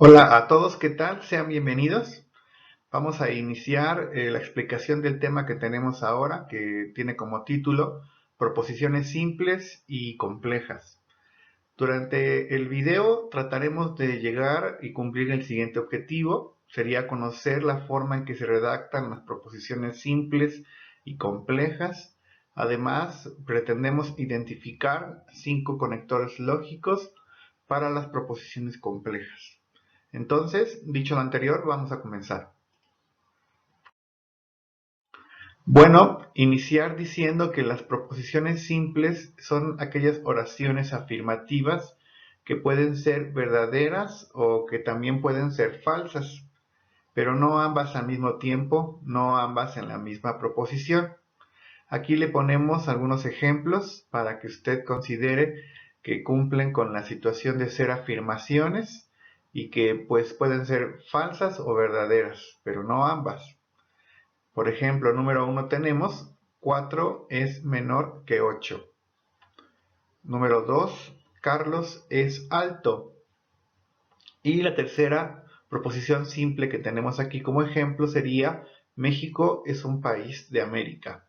Hola a todos, ¿qué tal? Sean bienvenidos. Vamos a iniciar la explicación del tema que tenemos ahora, que tiene como título Proposiciones simples y complejas. Durante el video trataremos de llegar y cumplir el siguiente objetivo, sería conocer la forma en que se redactan las proposiciones simples y complejas. Además, pretendemos identificar 5 conectores lógicos para las proposiciones complejas. Entonces, dicho lo anterior, vamos a comenzar. Bueno, iniciar diciendo que las proposiciones simples son aquellas oraciones afirmativas que pueden ser verdaderas o que también pueden ser falsas, pero no ambas al mismo tiempo, no ambas en la misma proposición. Aquí le ponemos algunos ejemplos para que usted considere que cumplen con la situación de ser afirmaciones y que pues pueden ser falsas o verdaderas, pero no ambas. Por ejemplo, número 1 tenemos 4 es menor que 8. Número 2, Carlos es alto. Y la tercera proposición simple que tenemos aquí como ejemplo sería México es un país de América.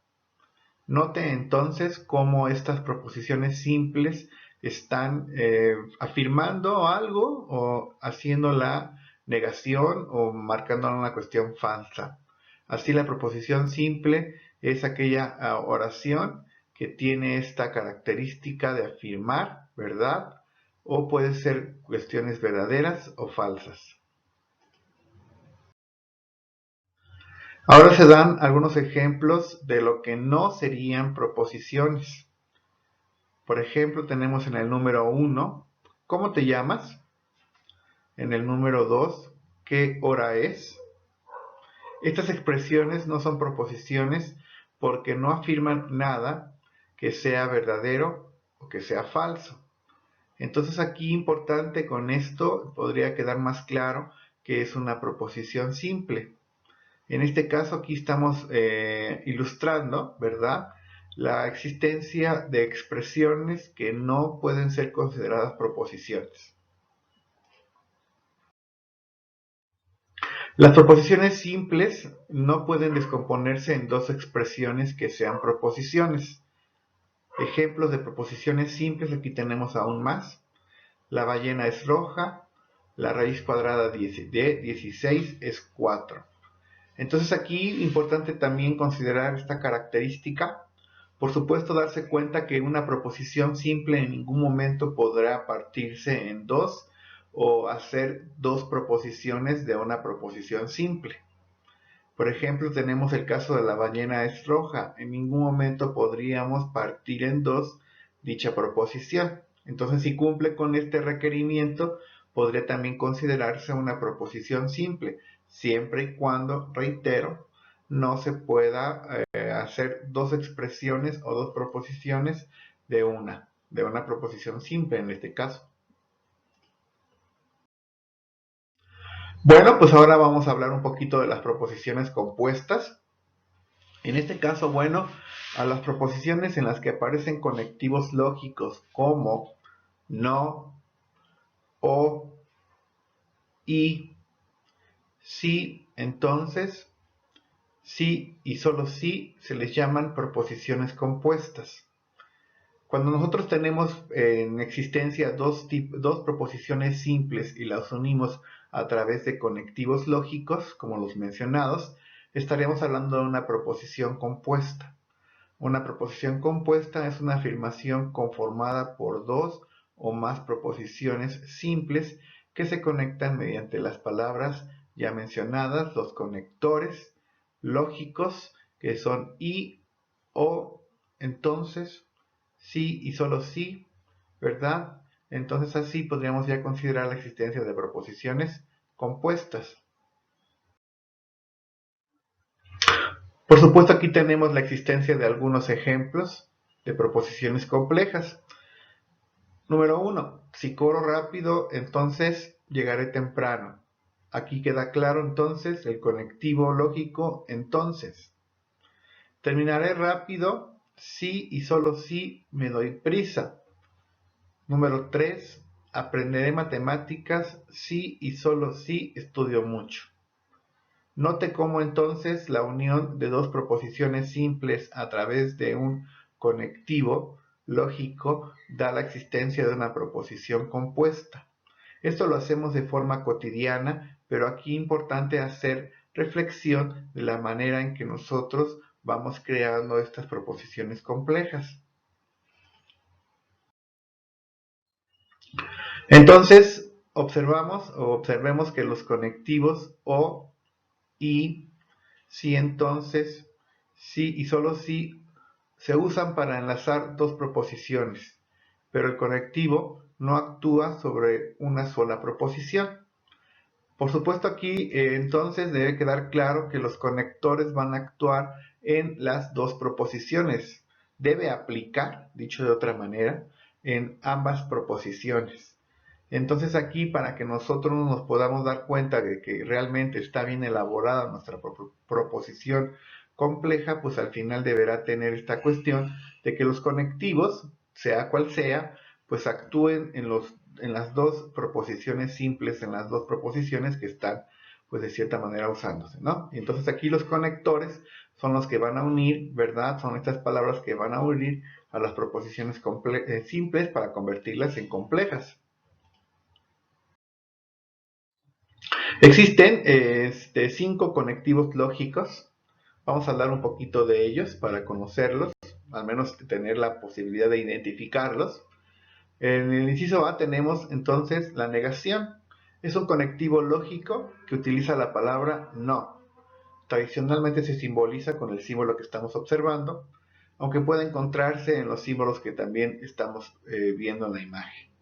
Note entonces cómo estas proposiciones simples están afirmando algo o haciendo la negación o marcando una cuestión falsa. Así la proposición simple es aquella oración que tiene esta característica de afirmar, ¿verdad? O puede ser cuestiones verdaderas o falsas. Ahora se dan algunos ejemplos de lo que no serían proposiciones. Por ejemplo, tenemos en el número 1, ¿cómo te llamas? En el número 2, ¿qué hora es? Estas expresiones no son proposiciones porque no afirman nada que sea verdadero o que sea falso. Entonces aquí importante con esto podría quedar más claro que es una proposición simple. En este caso aquí estamos ilustrando, ¿verdad?, la existencia de expresiones que no pueden ser consideradas proposiciones. Las proposiciones simples no pueden descomponerse en dos expresiones que sean proposiciones. Ejemplos de proposiciones simples, aquí tenemos aún más. La ballena es roja, la raíz cuadrada de 16 es 4. Entonces aquí importante también considerar esta característica. Por supuesto, darse cuenta que una proposición simple en ningún momento podrá partirse en dos o hacer dos proposiciones de una proposición simple. Por ejemplo, tenemos el caso de la ballena es roja. En ningún momento podríamos partir en dos dicha proposición. Entonces, si cumple con este requerimiento, podría también considerarse una proposición simple, siempre y cuando, reitero, no se pueda hacer dos expresiones o dos proposiciones de una proposición simple en este caso. Bueno, pues ahora vamos a hablar un poquito de las proposiciones compuestas. En este caso, bueno, a las proposiciones en las que aparecen conectivos lógicos como no, o, y, sí, entonces, sí y solo sí se les llaman proposiciones compuestas. Cuando nosotros tenemos en existencia dos proposiciones simples y las unimos a través de conectivos lógicos, como los mencionados, estaríamos hablando de una proposición compuesta. Una proposición compuesta es una afirmación conformada por dos o más proposiciones simples que se conectan mediante las palabras ya mencionadas, los conectores lógicos que son y, o, entonces, sí y solo sí, ¿verdad? Entonces así podríamos ya considerar la existencia de proposiciones compuestas. Por supuesto, aquí tenemos la existencia de algunos ejemplos de proposiciones complejas. Número 1. Si corro rápido, entonces llegaré temprano. Aquí queda claro entonces el conectivo lógico entonces. Terminaré rápido si y solo si me doy prisa. Número 3. aprenderé matemáticas si y solo si estudio mucho. Note cómo entonces la unión de dos proposiciones simples a través de un conectivo lógico da la existencia de una proposición compuesta. Esto lo hacemos de forma cotidiana, pero aquí es importante hacer reflexión de la manera en que nosotros vamos creando estas proposiciones complejas. Entonces, observemos que los conectivos o, y, si entonces, sí y solo si se usan para enlazar dos proposiciones, pero el conectivo no actúa sobre una sola proposición. Por supuesto aquí entonces debe quedar claro que los conectores van a actuar en las dos proposiciones. Debe aplicar, dicho de otra manera, en ambas proposiciones. Entonces aquí para que nosotros nos podamos dar cuenta de que realmente está bien elaborada nuestra proposición compleja, pues al final deberá tener esta cuestión de que los conectivos, sea cual sea, pues actúen en las dos proposiciones simples, en las dos proposiciones que están pues de cierta manera usándose, ¿no? Y entonces aquí los conectores son los que van a unir, ¿verdad? Son estas palabras que van a unir a las proposiciones simples para convertirlas en complejas. Existen 5 conectivos lógicos. Vamos a hablar un poquito de ellos para conocerlos, al menos tener la posibilidad de identificarlos. En el inciso A tenemos entonces la negación. Es un conectivo lógico que utiliza la palabra no. Tradicionalmente se simboliza con el símbolo que estamos observando, aunque puede encontrarse en los símbolos que también estamos viendo en la imagen.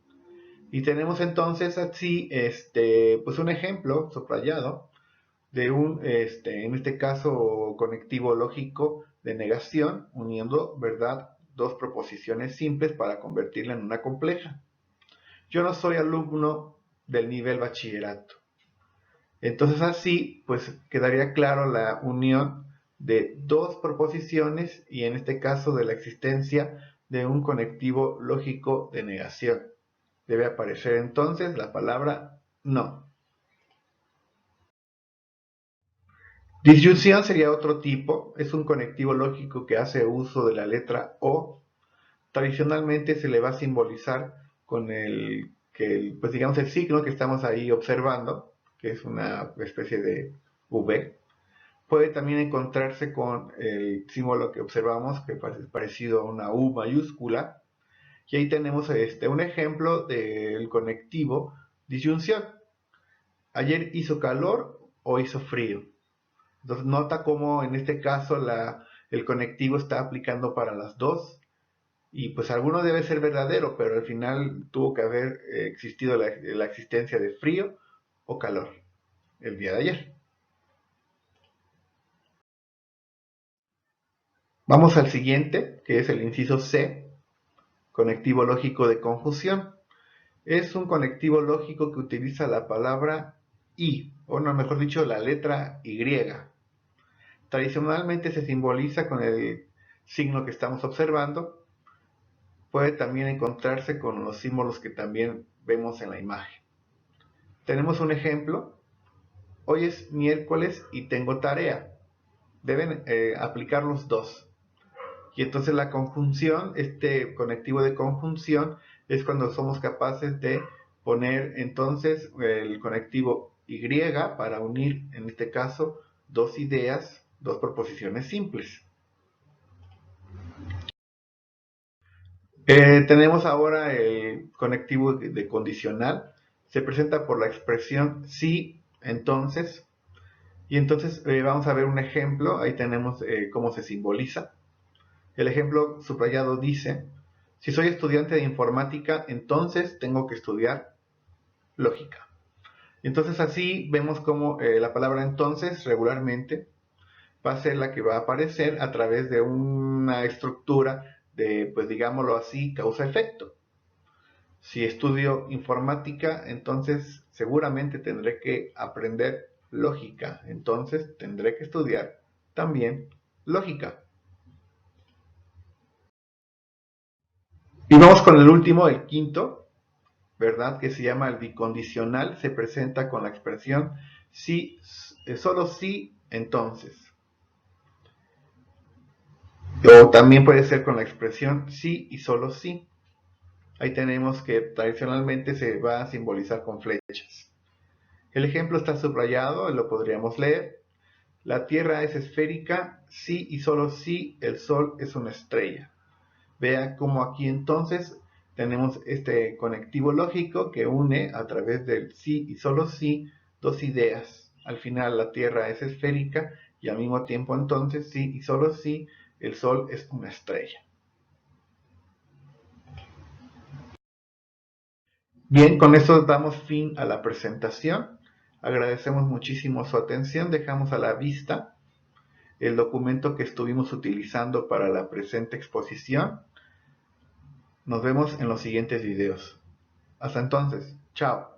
Y tenemos entonces así pues un ejemplo subrayado de un, en este caso, conectivo lógico de negación, uniendo, ¿verdad?, dos proposiciones simples para convertirla en una compleja. Yo no soy alumno del nivel bachillerato. Entonces así, pues quedaría claro la unión de dos proposiciones y en este caso de la existencia de un conectivo lógico de negación. Debe aparecer entonces la palabra no. Disyunción sería otro tipo, es un conectivo lógico que hace uso de la letra O. Tradicionalmente se le va a simbolizar con pues digamos el signo que estamos ahí observando, que es una especie de V. Puede también encontrarse con el símbolo que observamos, que es parecido a una U mayúscula. Y ahí tenemos un ejemplo del conectivo disyunción. Ayer hizo calor o hizo frío. Entonces nota cómo en este caso el conectivo está aplicando para las dos y pues alguno debe ser verdadero, pero al final tuvo que haber existido la existencia de frío o calor el día de ayer. Vamos al siguiente, que es el inciso C, conectivo lógico de confusión. Es un conectivo lógico que utiliza la palabra y, o no, mejor dicho, la letra Y. Tradicionalmente se simboliza con el signo que estamos observando. Puede también encontrarse con los símbolos que también vemos en la imagen. Tenemos un ejemplo. Hoy es miércoles y tengo tarea. Deben aplicar los dos. Y entonces la conjunción, este conectivo de conjunción, es cuando somos capaces de poner entonces el conectivo Y para unir, en este caso, dos ideas, dos proposiciones simples. Tenemos ahora el conectivo de condicional. Se presenta por la expresión sí, entonces. Y entonces vamos a ver un ejemplo. Ahí tenemos cómo se simboliza. El ejemplo subrayado dice, si soy estudiante de informática, entonces tengo que estudiar lógica. Y entonces así vemos cómo la palabra entonces regularmente va a ser la que va a aparecer a través de una estructura de, pues digámoslo así, causa-efecto. Si estudio informática, entonces seguramente tendré que aprender lógica. Entonces tendré que estudiar también lógica. Y vamos con el último, el quinto, ¿verdad? Que se llama el bicondicional, se presenta con la expresión sí, solo sí, entonces. O también puede ser con la expresión sí y solo sí. Ahí tenemos que tradicionalmente se va a simbolizar con flechas. El ejemplo está subrayado, lo podríamos leer. La Tierra es esférica, sí y solo sí, el Sol es una estrella. Vea cómo aquí entonces tenemos este conectivo lógico que une a través del sí y solo sí dos ideas. Al final la Tierra es esférica y al mismo tiempo entonces sí y solo sí, el Sol es una estrella. Bien, con eso damos fin a la presentación. Agradecemos muchísimo su atención. Dejamos a la vista el documento que estuvimos utilizando para la presente exposición. Nos vemos en los siguientes videos. Hasta entonces, chao.